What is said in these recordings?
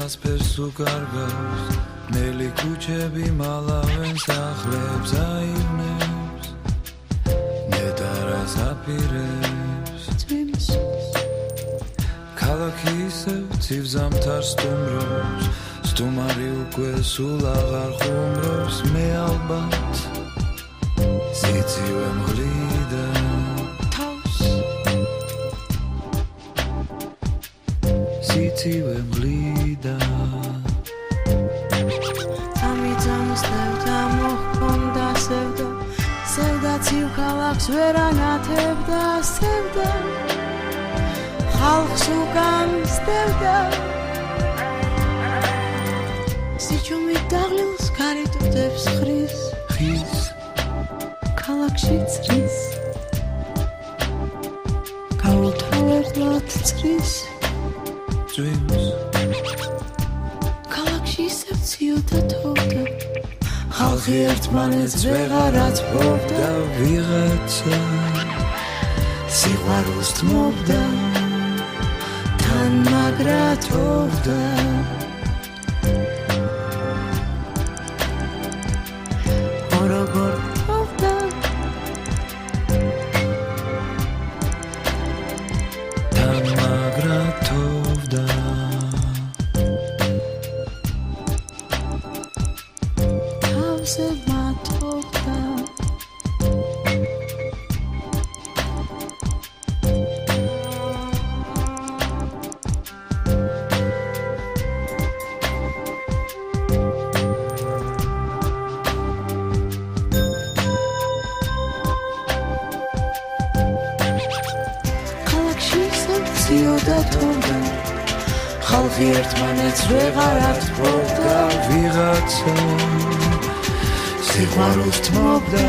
ვერასფერს უკარგავს ნელი ქუჩები მალავენ სახლებს აივნებს ნეტარას აპირებს ქალაქი ისევ ცივ-ზამთარ სტუმრობს სტუმარი უკვე სულ აღარ ხუმრობს მე ალბათ სიცივე მღლიდა სიცივე მღლიდა ამიძამსდებდა მოჰქონდა სევდა სევდა ცივ ქალაქს ვერ ანათებდა სევდა ხალხს უკან სევდა სიჩუმით დაღლილს გარიტოდებს ხრის ხის ქალაქში წრის გაუთავებლად წრის წვიმს ქალაქში ისევ ციოდა თოვდა ხალხი ერთმანეთს ვეღარაც ფობდა ვიღაცა სიყვარულს თმობდა თან მაგრა თოვდა როგორ თოვდა თან მაგრა თოვდა თავზე მათოვდა ქალაქში ისევ ციოდა თოვდა ხალხი ერთმანეთს ვეღარად თმობდა ვიღაცა სიყვარულს თმობდა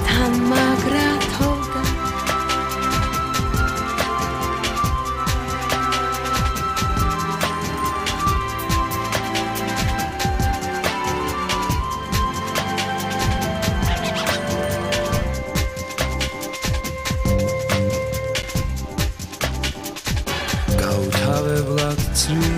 თან მაგრა თოვდა გაუთავებლად წრის